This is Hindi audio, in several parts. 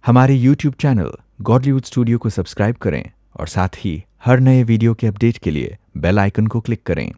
हमारे YouTube चैनल गॉडलीवुड स्टूडियो को सब्सक्राइब करें और साथ ही हर नए वीडियो के अपडेट के लिए बेल आइकन को क्लिक करें।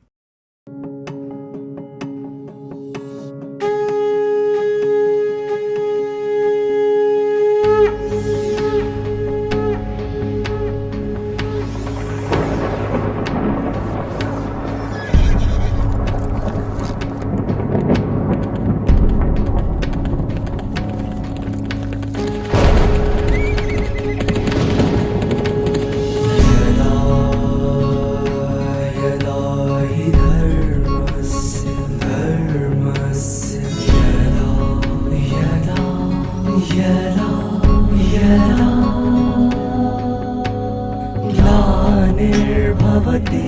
ग्लानिर्भवति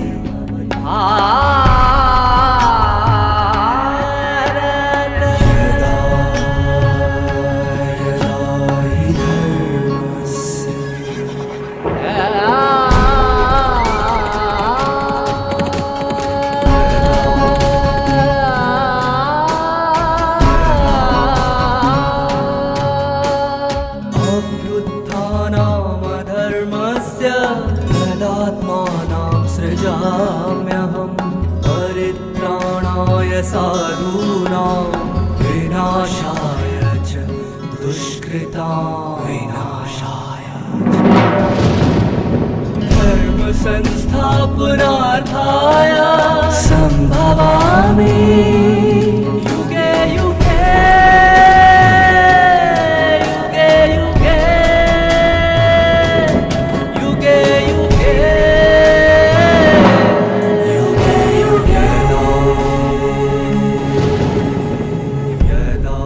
भारत यदा यदा हि धर्मस्य अभ्युत्थानमधर्मस्य तदात्मानं सृजाम्यहं परित्राणाय साधूनां विनाशाय च दुष्कृतां विनाशाय धर्म संस्थापनार्थाय संभवामि युगे युगे युगे युगे युगे युगे युगे यदा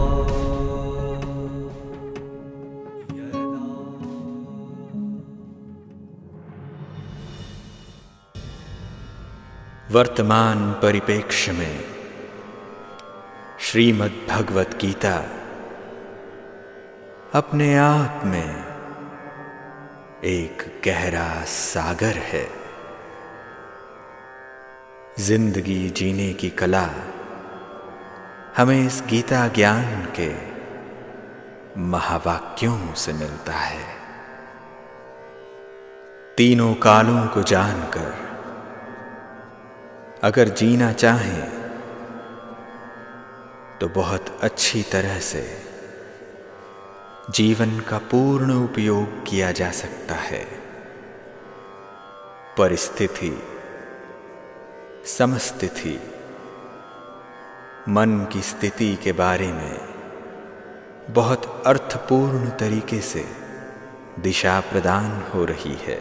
वर्तमान परिप्रेक्ष्य में श्रीमद् भगवत गीता अपने आप में एक गहरा सागर है। जिंदगी जीने की कला हमें इस गीता ज्ञान के महावाक्यों से मिलता है। तीनों कालों को जानकर अगर जीना चाहें तो बहुत अच्छी तरह से जीवन का पूर्ण उपयोग किया जा सकता है। परिस्थिति, समस्थिति, मन की स्थिति के बारे में बहुत अर्थपूर्ण तरीके से दिशा प्रदान हो रही है।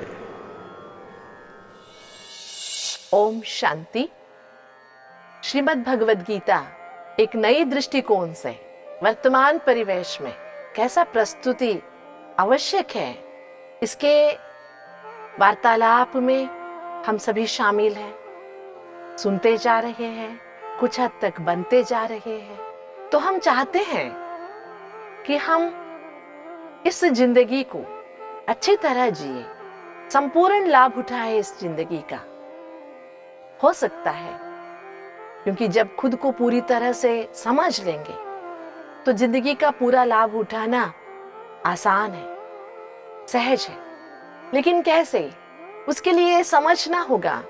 ओम शांति। श्रीमद् भगवद गीता एक नई दृष्टिकोण से वर्तमान परिवेश में कैसा प्रस्तुति आवश्यक है, इसके वार्तालाप में हम सभी शामिल हैं, सुनते जा रहे हैं, कुछ हद तक बनते जा रहे हैं। तो हम चाहते हैं कि हम इस जिंदगी को अच्छी तरह जिए, संपूर्ण लाभ उठाए इस जिंदगी का। हो सकता है क्योंकि जब खुद को पूरी तरह से समझ लेंगे तो जिंदगी का पूरा लाभ उठाना आसान है, सहज है। लेकिन कैसे? उसके लिए समझना होगा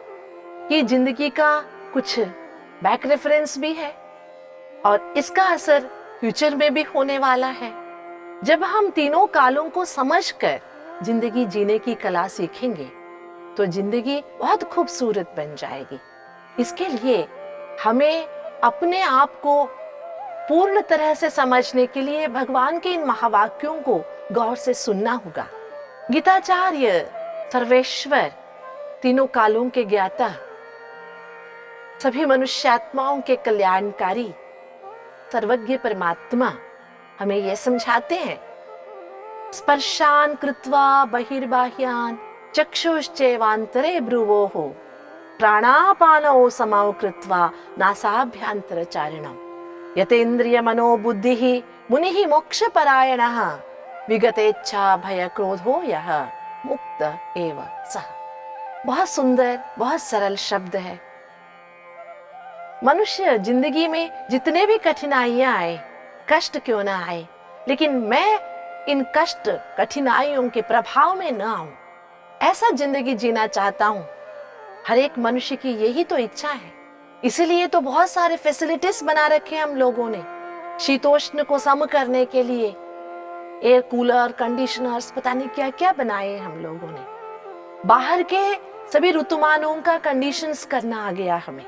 कि जिंदगी का कुछ बैक रेफरेंस भी है और इसका असर फ्यूचर में भी होने वाला है। जब हम तीनों कालों को समझकर जिंदगी जीने की कला सीखेंगे तो जिंदगी बहुत खूबसूरत बन जाएगी। इसके लिए हमें अपने आप को पूर्ण तरह से समझने के लिए भगवान के इन महावाक्यों को गौर से सुनना होगा। गीताचार्य सर्वेश्वर, तीनों कालों के ज्ञाता, सभी मनुष्यात्माओं के कल्याणकारी, सर्वज्ञ परमात्मा हमें यह समझाते हैं, स्पर्शान कृत्वा बहिर्बाह्यान चक्षुश्चैवान्तरे भ्रुवोः प्राणापानौ समौ कृत्वा नासाभ्यन्तरचारिणम् यतेन्द्रिय मनोबुद्धिः मुनिः मोक्षपरायणः विगतेच्छा भय क्रोधो यः मुक्त एव सः। बहुत सुंदर, बहुत सरल शब्द है। मनुष्य जिंदगी में जितने भी कठिनाइयां आए, कष्ट क्यों ना आए, लेकिन मैं इन कष्ट कठिनाइयों के प्रभाव में न आऊं, ऐसा जिंदगी जीना चाहता हूं। हर एक मनुष्य की यही तो इच्छा है। इसीलिए तो बहुत सारे फैसिलिटीज बना रखे हम लोगों ने शीतोष्ण को सम करने के लिए। एयर कूलर, कंडीशनर्स, पता नहीं क्या क्या बनाए हम लोगों ने। बाहर के सभी ऋतुमानों का कंडीशंस करना आ गया हमें।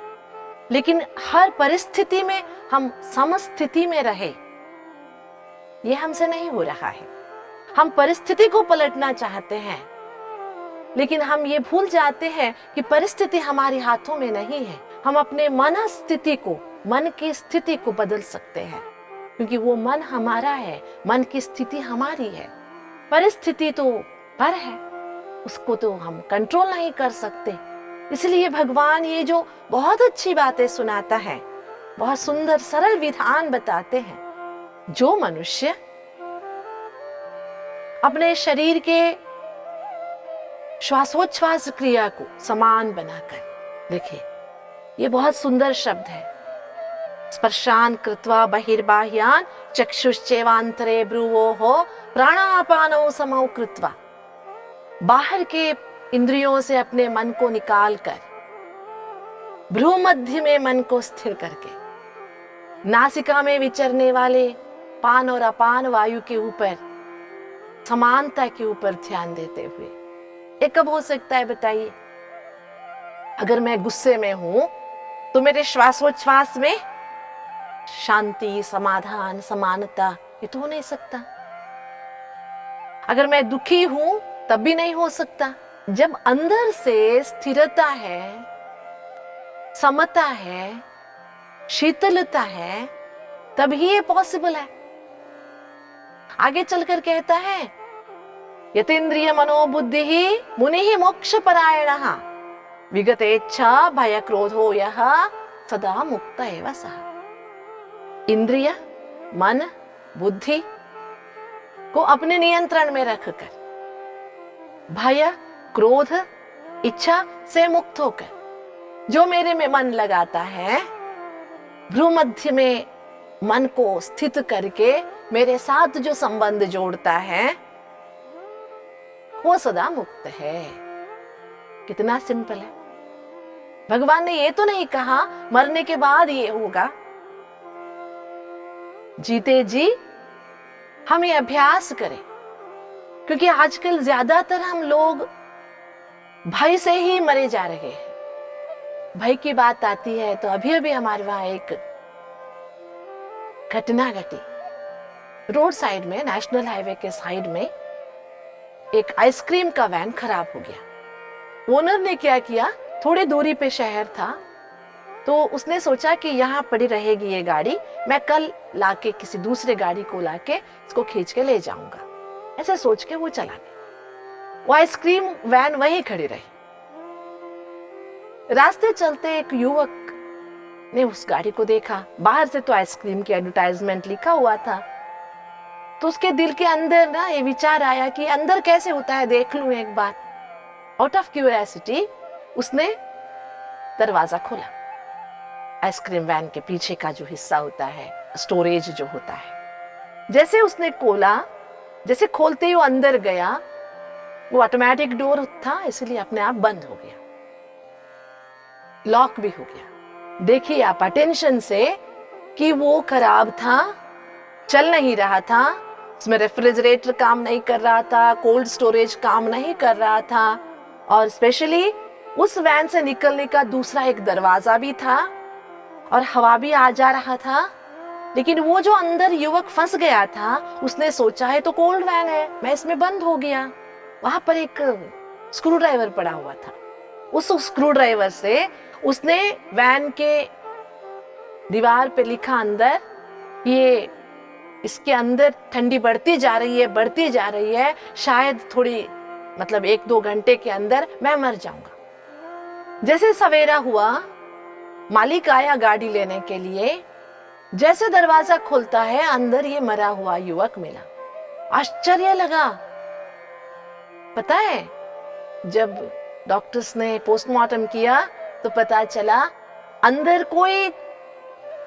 लेकिन हर परिस्थिति में हम समस्थिति में रहे, ये हमसे नहीं हो रहा है। हम परिस्थिति को पलटना चाहते हैं, लेकिन हम ये भूल जाते हैं कि परिस्थिति हमारे हाथों में नहीं है। हम अपने मन स्थिति को, मन की स्थिति को बदल सकते हैं, क्योंकि वो मन हमारा है, मन की स्थिति हमारी है। परिस्थिति तो पर है, उसको तो हम कंट्रोल नहीं कर सकते। इसलिए भगवान ये जो बहुत अच्छी बातें सुनाता है, बहुत सुंदर सरल विधान बताते हैं। जो मनुष्य अपने शरीर के श्वासोच्छ्वास क्रिया को समान बनाकर, देखिए ये बहुत सुंदर शब्द है, स्पर्शान कृत्वा बहिर्बाह्यान चक्षुश्चैवांतरे भ्रुवोः प्राणापानौ समौ कृत्वा, बाहर के इंद्रियों से अपने मन को निकालकर भ्रू मध्य में मन को स्थिर करके नासिका में विचरने वाले पान और अपान वायु के ऊपर समानता के ऊपर ध्यान देते हुए। ये कब हो सकता है बताइए? अगर मैं गुस्से में हूं तो मेरे श्वासोच्छ्वास में शांति, समाधान, समानता, ये तो हो नहीं सकता। अगर मैं दुखी हूं तब भी नहीं हो सकता। जब अंदर से स्थिरता है, समता है, शीतलता है, तभी ये पॉसिबल है। आगे चलकर कहता है, यतेन्द्रिय मनोबुद्धि ही मुनि ही मोक्ष परायणः विगतेच्छा भय क्रोधो यः सदा मुक्त एव सः। इंद्रिय, मन, बुद्धि को अपने नियंत्रण में रखकर भय, क्रोध, इच्छा से मुक्त होकर जो मेरे में मन लगाता है, भ्रूमध्य में मन को स्थित करके मेरे साथ जो संबंध जोड़ता है, वो सदा मुक्त है। कितना सिंपल है। भगवान ने ये तो नहीं कहा मरने के बाद ये होगा। जीते जी हम ये अभ्यास करें, क्योंकि आजकल ज्यादातर हम लोग भय से ही मरे जा रहे हैं। भय की बात आती है तो अभी अभी हमारे वहां एक घटना घटी। रोड साइड में, नेशनल हाईवे के साइड में एक आइसक्रीम का वैन खराब हो गया। ओनर ने क्या किया, थोड़ी दूरी पे शहर था तो उसने सोचा कि यहाँ पड़ी रहेगी ये गाड़ी, मैं कल लाके किसी दूसरे गाड़ी को लाके इसको खींच के ले जाऊंगा। ऐसे सोच के वो चला गया। वो आइसक्रीम वैन वहीं खड़ी रही। रास्ते चलते एक युवक ने उस गाड़ी को देखा। बाहर से तो आइसक्रीम की एडवर्टाइजमेंट लिखा हुआ था, तो उसके दिल के अंदर ना ये विचार आया कि अंदर कैसे होता है, देख लूं एक बार। आउट ऑफ क्यूरियोसिटी उसने दरवाजा खोला। आइसक्रीम वैन के पीछे का जो हिस्सा होता है, स्टोरेज जो होता है, जैसे उसने खोला, जैसे खोलते ही वो अंदर गया, वो ऑटोमेटिक डोर था इसलिए अपने आप बंद हो गया, लॉक भी हो गया। देखिए आप अटेंशन से कि वो खराब था, चल नहीं रहा था, इसमें रेफ्रिजरेटर काम नहीं कर रहा था, कोल्ड स्टोरेज काम नहीं कर रहा था, और स्पेशली उस वैन से निकलने का दूसरा एक दरवाजा भी था और हवा भी आ जा रहा था। लेकिन वो जो अंदर युवक फंस गया था, उसने सोचा है तो कोल्ड वैन है, मैं इसमें बंद हो गया। वहां पर एक स्क्रू ड्राइवर पड़ा हुआ था। उस स्क्रू ड्राइवर से उसने वैन के दीवार पे लिखा अंदर, ये इसके अंदर ठंडी बढ़ती जा रही है, बढ़ती जा रही है, शायद थोड़ी मतलब 1-2 घंटे के अंदर मैं मर जाऊंगा। जैसे सवेरा हुआ, मालिक आया गाड़ी लेने के लिए। जैसे दरवाजा खुलता है, अंदर ये मरा हुआ युवक मिला। आश्चर्य लगा। पता है, जब डॉक्टर्स ने पोस्टमार्टम किया तो पता चला अंदर कोई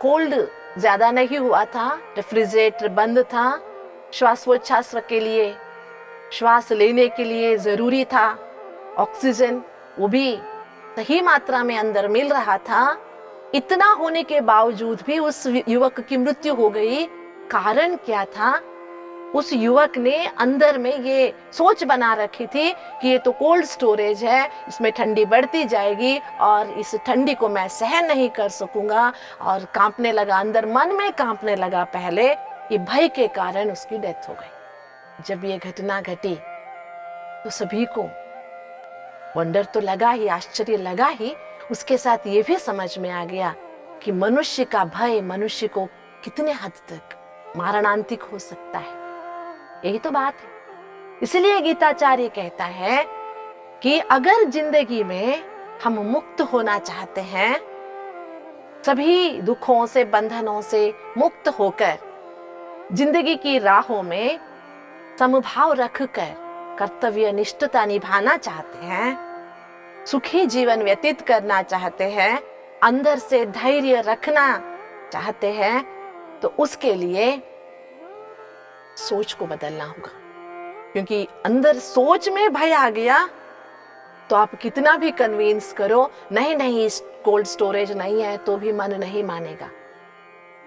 कोल्ड ज्यादा नहीं हुआ था, रेफ्रिजरेटर बंद था, श्वासोच्छ्वास के लिए, श्वास लेने के लिए जरूरी था ऑक्सीजन, वो भी सही मात्रा में अंदर मिल रहा था। इतना होने के बावजूद भी उस युवक की मृत्यु हो गई। कारण क्या था? उस युवक ने अंदर में ये सोच बना रखी थी कि ये तो कोल्ड स्टोरेज है, इसमें ठंडी बढ़ती जाएगी और इस ठंडी को मैं सहन नहीं कर सकूंगा, और कांपने लगा, अंदर मन में कांपने लगा। पहले ये भय के कारण उसकी डेथ हो गई। जब ये घटना घटी तो सभी को वंडर तो लगा ही, आश्चर्य लगा ही, उसके साथ ये भी समझ में आ गया कि मनुष्य का भय मनुष्य को कितने हद तक मारणांतिक हो सकता है। यही तो बात है। इसलिए गीताचार्य कहता है कि अगर जिंदगी में हम मुक्त होना चाहते हैं, सभी दुखों से, बंधनों से मुक्त होकर जिंदगी की राहों में समभाव रखकर कर्तव्य निष्ठता निभाना चाहते हैं, सुखी जीवन व्यतीत करना चाहते हैं, अंदर से धैर्य रखना चाहते हैं, तो उसके लिए सोच को बदलना होगा। क्योंकि अंदर सोच में भय आ गया तो आप कितना भी कन्विंस करो, नहीं नहीं कोल्ड स्टोरेज नहीं है, तो भी मन नहीं मानेगा।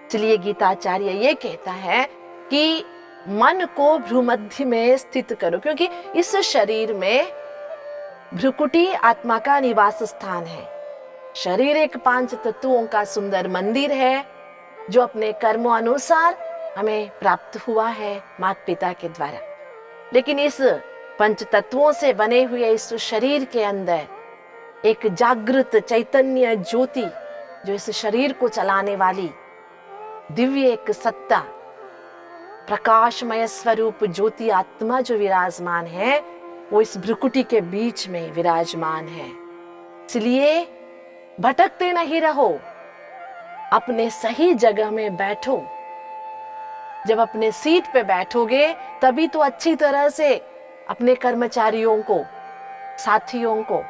इसलिए गीताचार्य ये कहता है कि मन को भ्रूमध्य में स्थित करो, क्योंकि इस शरीर में भ्रुकुटी आत्मा का निवास स्थान है। शरीर एक 5 तत्वों का सुंदर मंदिर है जो अपने कर्मों अनुसार हमें प्राप्त हुआ है माता पिता के द्वारा। लेकिन इस 5 तत्वों से बने हुए इस शरीर के अंदर एक जागृत चैतन्य ज्योति, जो इस शरीर को चलाने वाली दिव्य एक सत्ता, प्रकाशमय स्वरूप ज्योति आत्मा जो विराजमान है, वो इस भ्रुकुटी के बीच में विराजमान है। इसलिए भटकते नहीं रहो, अपने सही जगह में बैठो। जब अपने सीट पे बैठोगे तभी तो अच्छी तरह से अपने कर्मचारियों को, साथियों को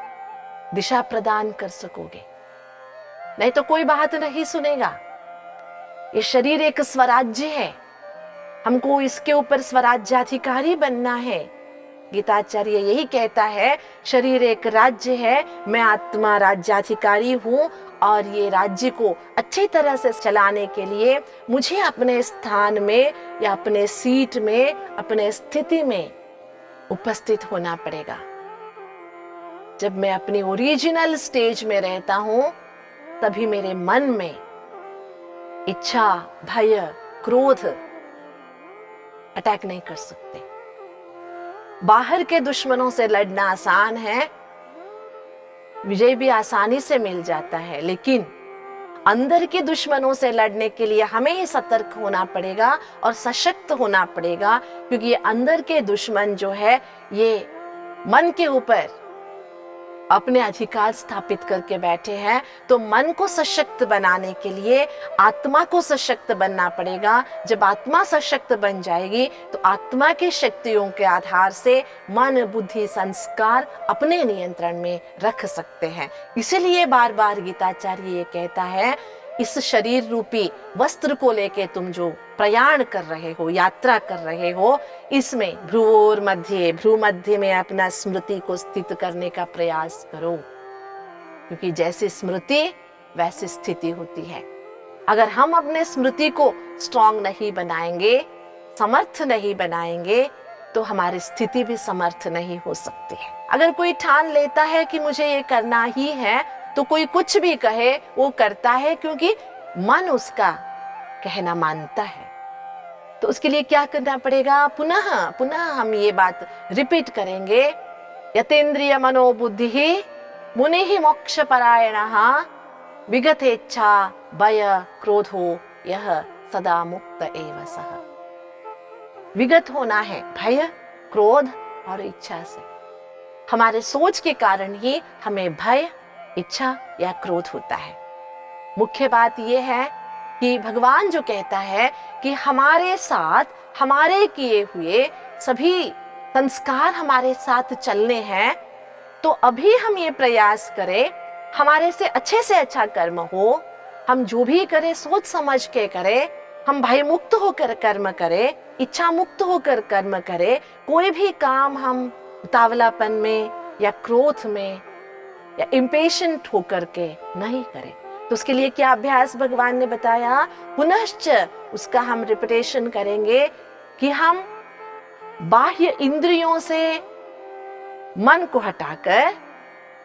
दिशा प्रदान कर सकोगे, नहीं तो कोई बात नहीं सुनेगा। ये शरीर एक स्वराज्य है, हमको इसके ऊपर स्वराज्याधिकारी बनना है। गीताचार्य यही कहता है, शरीर एक राज्य है, मैं आत्मा राज्याधिकारी हूँ, और ये राज्य को अच्छी तरह से चलाने के लिए मुझे अपने स्थान में या अपने सीट में, अपने स्थिति में उपस्थित होना पड़ेगा। जब मैं अपनी ओरिजिनल स्टेज में रहता हूँ, तभी मेरे मन में इच्छा, भय, क्रोध अटैक नहीं कर सकते। बाहर के दुश्मनों से लड़ना आसान है, विजय भी आसानी से मिल जाता है, लेकिन अंदर के दुश्मनों से लड़ने के लिए हमें ही सतर्क होना पड़ेगा और सशक्त होना पड़ेगा। क्योंकि ये अंदर के दुश्मन जो है, ये मन के ऊपर अपने अधिकार स्थापित करके बैठे हैं। तो मन को सशक्त बनाने के लिए आत्मा को सशक्त बनना पड़ेगा। जब आत्मा सशक्त बन जाएगी तो आत्मा की शक्तियों के आधार से मन, बुद्धि, संस्कार अपने नियंत्रण में रख सकते हैं। इसीलिए बार बार गीताचार्य ये कहता है, इस शरीर रूपी वस्त्र को लेके तुम जो प्रयाण कर रहे हो, यात्रा कर रहे हो, इसमें भ्रूर मध्य, भ्रू मध्य में अपना स्मृति को स्थित करने का प्रयास करो। क्योंकि जैसी स्मृति वैसी स्थिति होती है। अगर हम अपने स्मृति को स्ट्रांग नहीं बनाएंगे, समर्थ नहीं बनाएंगे, तो हमारी स्थिति भी समर्थ नहीं हो सकती है। अगर कोई ठान लेता है कि मुझे ये करना ही है, तो कोई कुछ भी कहे वो करता है, क्योंकि मन उसका कहना मानता है। तो उसके लिए क्या करना पड़ेगा? पुनः पुनः हम ये बात रिपीट करेंगे, यतेन्द्रिय मनोबुद्धि मुनिः मोक्ष परायणः विगतेच्छा भय क्रोधो यह सदा मुक्त एव सः। विगत होना है भय, क्रोध और इच्छा से। हमारे सोच के कारण ही हमें भय, इच्छा या क्रोध होता है। मुख्य बात यह है कि भगवान जो कहता है कि हमारे साथ हमारे किए हुए सभी संस्कार हमारे साथ चलने हैं, तो अभी हम ये प्रयास करें हमारे से अच्छे अच्छा कर्म हो। हम जो भी करें सोच समझ के करें, हम भय मुक्त होकर कर्म करें, इच्छा मुक्त होकर कर्म करें। कोई भी काम हम उतावलापन में या क्रोध में या इम्पेशेंट होकर के नहीं करें। तो उसके लिए क्या अभ्यास भगवान ने बताया? पुनश्च उसका हम रिपीटेशन करेंगे कि हम बाह्य इंद्रियों से मन को हटाकर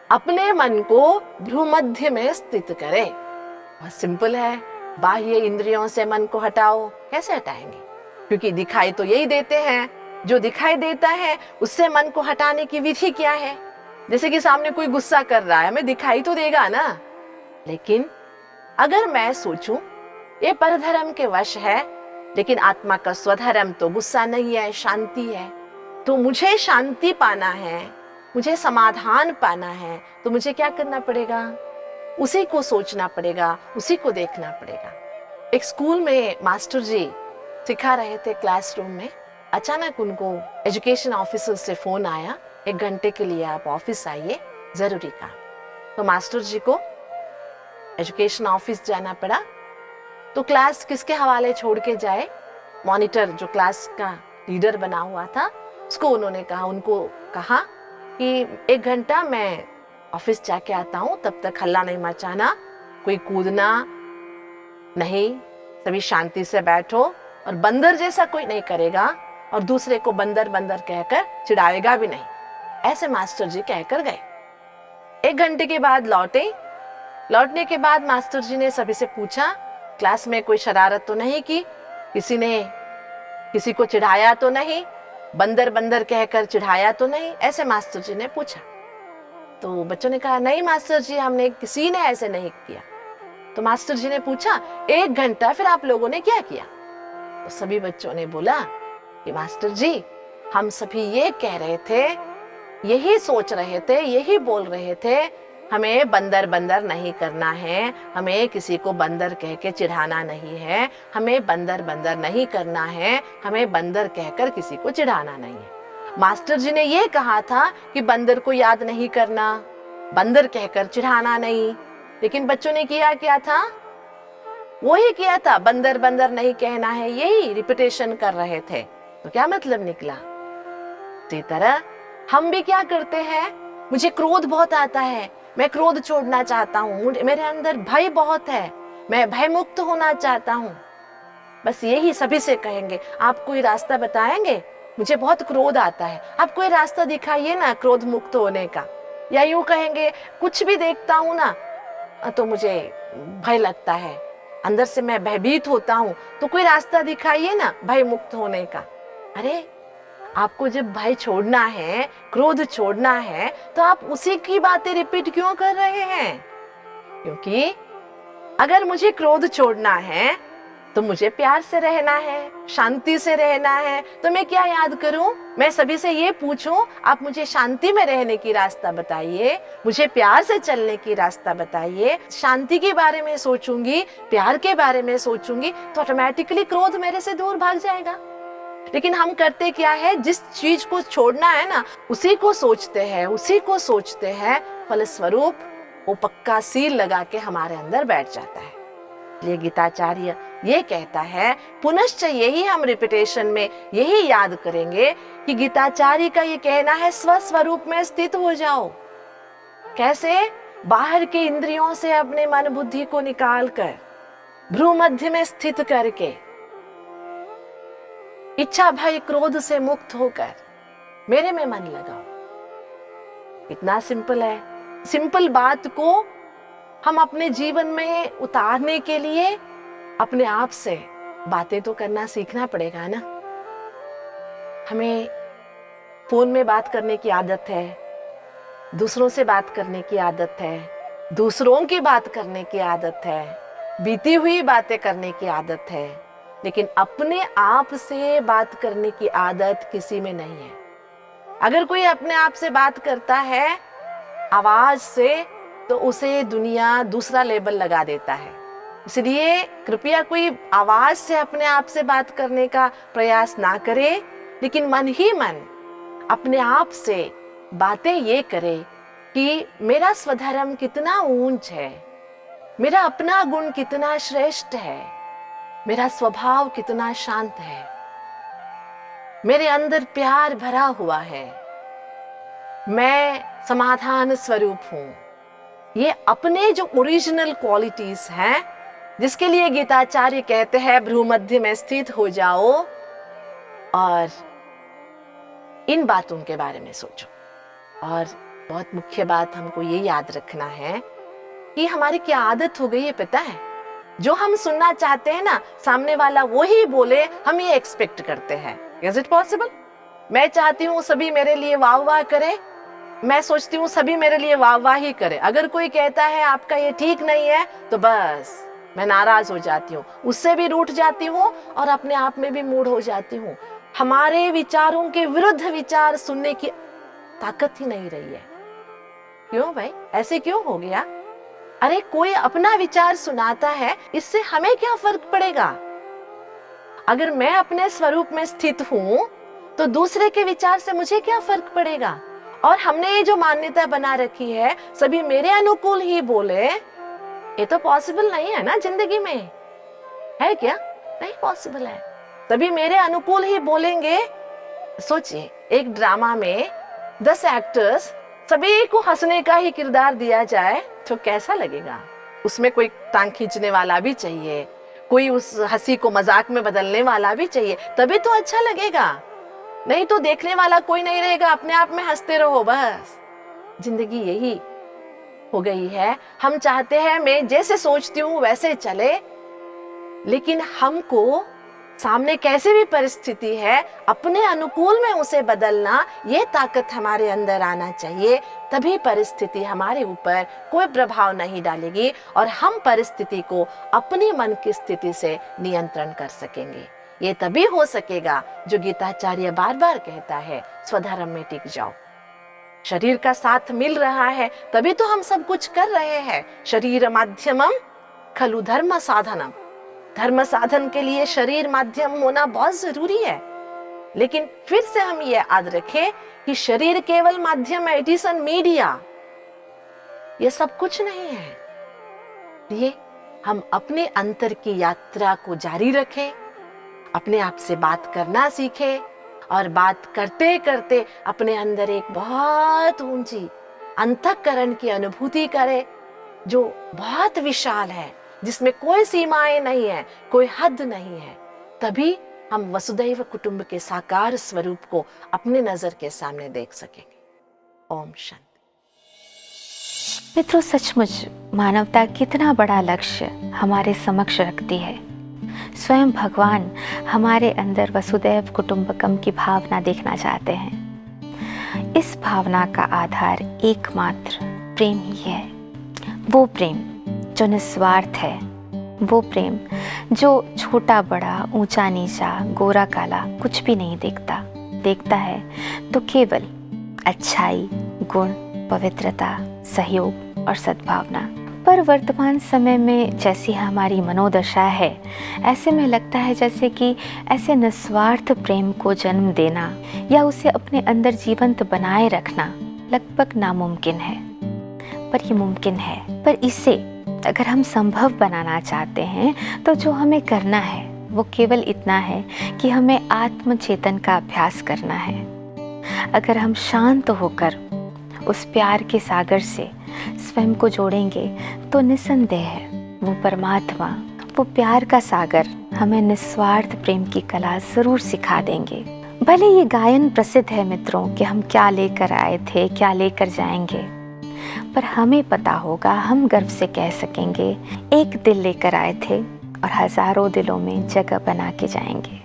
अपने मन को भ्रूमध्य में स्थित करें। बहुत सिंपल है। बाह्य इंद्रियों से मन को हटाओ। कैसे हटाएंगे? क्योंकि दिखाई तो यही देते हैं। जो दिखाई देता है उससे मन को हटाने की विधि क्या है? जैसे कि सामने कोई गुस्सा कर रहा है, हमें दिखाई तो देगा ना। लेकिन अगर मैं सोचूं ये परधर्म के वश है, लेकिन आत्मा का स्वधर्म तो गुस्सा नहीं है, शांति है। तो मुझे शांति पाना है, मुझे समाधान पाना है, तो मुझे क्या करना पड़ेगा? उसी को सोचना पड़ेगा, उसी को देखना पड़ेगा। एक स्कूल में मास्टर जी सिखा रहे थे क्लासरूम में। अचानक उनको एजुकेशन ऑफिसर से फोन आया, 1 घंटे के लिए आप ऑफिस आइए, जरूरी काम। तो मास्टर जी को एजुकेशन ऑफिस जाना पड़ा। तो क्लास किसके हवाले छोड़ के जाए? मॉनिटर जो क्लास का लीडर बना हुआ था उसको उनको कहा कि 1 घंटा मैं ऑफिस जाके आता हूं, तब तक हल्ला नहीं मचाना, कोई कूदना नहीं, सभी शांति से बैठो और बंदर जैसा कोई नहीं करेगा और दूसरे को बंदर बंदर कहकर चिढ़ाएगा भी नहीं। ऐसे मास्टर जी कहकर गए। 1 घंटे के बाद लौटने के बाद मास्टर जी ने सभी से पूछा, क्लास में कोई शरारत तो नहीं की? किसी ने किसी को चिढ़ाया तो नहीं? बंदर बंदर कहकर चिढ़ाया तो नहीं? ऐसे मास्टर जी ने पूछा। तो बच्चों ने कहा, नहीं मास्टर जी, हमने किसी ने ऐसे नहीं किया। तो मास्टर जी ने पूछा, 1 घंटा फिर आप लोगों ने क्या किया? तो सभी बच्चों ने बोला कि मास्टर जी, हम सभी ये कह रहे थे, यही सोच रहे थे, यही बोल रहे थे, हमें बंदर बंदर नहीं करना है, हमें किसी को बंदर कह के चिढ़ाना नहीं है, हमें बंदर बंदर नहीं करना है, हमें बंदर कहकर किसी को चिढ़ाना नहीं है। मास्टर जी ने ये कहा था कि बंदर को याद नहीं करना, बंदर कहकर चिढ़ाना नहीं, लेकिन बच्चों ने किया क्या था? वही किया था, बंदर बंदर नहीं कहना है, यही रिपीटेशन कर रहे थे। तो क्या मतलब निकला? इसी तरह हम भी क्या करते हैं? मुझे क्रोध बहुत आता है, मैं क्रोध छोड़ना चाहता हूँ, मेरे अंदर भय बहुत है, मैं भय मुक्त होना चाहता हूँ। बस यही सभी से कहेंगे। आप कोई रास्ता बताएंगे? मुझे बहुत क्रोध आता है, आप कोई रास्ता दिखाइए ना क्रोध मुक्त होने का। या यूं कहेंगे, कुछ भी देखता हूँ ना तो मुझे भय लगता है, अंदर से मैं भयभीत होता हूँ, तो कोई रास्ता दिखाइए ना भय मुक्त होने का। अरे आपको जब भय छोड़ना है, क्रोध छोड़ना है, तो आप उसी की बातें रिपीट क्यों कर रहे हैं? क्योंकि अगर मुझे क्रोध छोड़ना है तो मुझे प्यार से रहना है, शांति से रहना है, तो मैं क्या याद करूं? मैं सभी से ये पूछूं, आप मुझे शांति में रहने की रास्ता बताइए, मुझे प्यार से चलने की रास्ता बताइए। शांति के बारे में सोचूंगी, प्यार के बारे में सोचूंगी, तो ऑटोमेटिकली क्रोध मेरे से दूर भाग जाएगा। लेकिन हम करते क्या है? जिस चीज को छोड़ना है ना, उसी को सोचते हैं, फलस्वरूप वो पक्का सील लगा के हमारे अंदर बैठ जाता है। ये गीताचार्य ये कहता है, पुनश्च यही हम रिपीटेशन में यही याद करेंगे कि गीताचार्य का ये कहना है, स्वस्वरूप में स्थित हो जाओ। कैसे? बाहर के इंद्रियों से अपने मन बुद्धि को निकालकर भ्रूमध्य में स्थित करके, इच्छा भय क्रोध से मुक्त होकर मेरे में मन लगाओ। इतना सिंपल है। सिंपल बात को हम अपने जीवन में उतारने के लिए अपने आप से बातें तो करना सीखना पड़ेगा ना। हमें फोन में बात करने की आदत है, दूसरों से बात करने की आदत है, दूसरों की बात करने की आदत है, बीती हुई बातें करने की आदत है, लेकिन अपने आप से बात करने की आदत किसी में नहीं है। अगर कोई अपने आप से बात करता है आवाज से, तो उसे दुनिया दूसरा लेबल लगा देता है। इसलिए कृपया कोई आवाज से अपने आप से बात करने का प्रयास ना करे, लेकिन मन ही मन अपने आप से बातें ये करे कि मेरा स्वधर्म कितना ऊंच है, मेरा अपना गुण कितना श्रेष्ठ है, मेरा स्वभाव कितना शांत है, मेरे अंदर प्यार भरा हुआ है, मैं समाधान स्वरूप हूं। ये अपने जो ओरिजिनल क्वालिटीज हैं, जिसके लिए गीताचार्य कहते हैं भ्रूमध्य में स्थित हो जाओ और इन बातों के बारे में सोचो। और बहुत मुख्य बात हमको ये याद रखना है कि हमारी क्या आदत हो गई है पता है, जो हम सुनना चाहते हैं ना, सामने वाला वही बोले, हम ये एक्सपेक्ट करते हैं। Is it possible? मैं चाहती हूँ सभी मेरे लिए वाह वाह करे, मैं सोचती हूँ सभी मेरे लिए वाह वाह ही करे। अगर कोई कहता है आपका ये ठीक नहीं है तो बस मैं नाराज हो जाती हूँ, उससे भी रूठ जाती हूँ और अपने आप में भी मूड हो जाती हूँ। हमारे विचारों के विरुद्ध विचार सुनने की ताकत ही नहीं रही है। क्यों भाई, ऐसे क्यों हो गया? अरे कोई अपना विचार सुनाता है, इससे हमें क्या फर्क पड़ेगा? अगर मैं अपने स्वरूप में स्थित हूं तो दूसरे के विचार से मुझे क्या फर्क पड़ेगा? और हमने ये जो मान्यता बना रखी है सभी मेरे अनुकूल ही बोले, ये तो पॉसिबल नहीं है ना जिंदगी में, है क्या? नहीं पॉसिबल है। सभी मेरे अनुकूल ही बोलेंगे। सोचिए, एक ड्रामा में 10 एक्टर्स सभी को हंसने का ही किरदार दिया जाए तो कैसा लगेगा? उसमें कोई टांग खींचने वाला भी चाहिए, कोई उस हंसी को मजाक में बदलने वाला भी चाहिए, तभी तो अच्छा लगेगा। नहीं तो देखने वाला कोई नहीं रहेगा, अपने आप में हंसते रहो बस। जिंदगी यही हो गई है। हम चाहते हैं मैं जैसे सोचती हूँ वैसे चले, लेकिन हमको सामने कैसे भी परिस्थिति है अपने अनुकूल में उसे बदलना, ये ताकत हमारे अंदर आना चाहिए। तभी परिस्थिति हमारे ऊपर कोई प्रभाव नहीं डालेगी और हम परिस्थिति को अपनी मन की स्थिति से नियंत्रण कर सकेंगे। ये तभी हो सकेगा जो गीताचार्य बार बार कहता है, स्वधर्म में टिक जाओ। शरीर का साथ मिल रहा है तभी तो हम सब कुछ कर रहे हैं। शरीर माध्यमम खलु धर्म साधनम। धर्म साधन के लिए शरीर माध्यम होना बहुत जरूरी है। लेकिन फिर से हम ये याद रखें कि शरीर केवल माध्यम है, इट इज एन मीडिया, ये सब कुछ नहीं है। ये हम अपने अंतर की यात्रा को जारी रखें, अपने आप से बात करना सीखें और बात करते करते अपने अंदर एक बहुत ऊंची अंतःकरण की अनुभूति करें जो बहुत विशाल है, जिसमें कोई सीमाएं नहीं है, कोई हद नहीं है। तभी हम वसुदैव कुटुंब के साकार स्वरूप को अपने नजर के सामने देख सकेंगे। ओम शांति। मित्रों, सचमुच मानवता कितना बड़ा लक्ष्य हमारे समक्ष रखती है। स्वयं भगवान हमारे अंदर वसुदैव कुटुंबकम की भावना देखना चाहते हैं। इस भावना का आधार एकमात्र प्रेम ही है। वो प्रेम जो निस्वार्थ है, वो प्रेम जो छोटा बड़ा, ऊंचा नीचा, गोरा काला कुछ भी नहीं देखता है तो केवल अच्छाई, गुण, पवित्रता, सहयोग और सद्भावना। पर वर्तमान समय में जैसी हमारी मनोदशा है, ऐसे में लगता है जैसे कि ऐसे निस्वार्थ प्रेम को जन्म देना या उसे अपने अंदर जीवंत बनाए रखना लगभग नामुमकिन है। पर ये मुमकिन है। पर इसे अगर हम संभव बनाना चाहते हैं तो जो हमें करना है वो केवल इतना है कि हमें आत्मचेतन का अभ्यास करना है। अगर हम शांत होकर उस प्यार के सागर से स्वयं को जोड़ेंगे तो निस्संदेह वो परमात्मा, वो प्यार का सागर हमें निस्वार्थ प्रेम की कला जरूर सिखा देंगे। भले ये गायन प्रसिद्ध है मित्रों कि हम क्या लेकर आए थे, क्या लेकर जाएंगे, पर हमें पता होगा, हम गर्व से कह सकेंगे, एक दिल लेकर आए थे और हजारों दिलों में जगह बना के जाएंगे।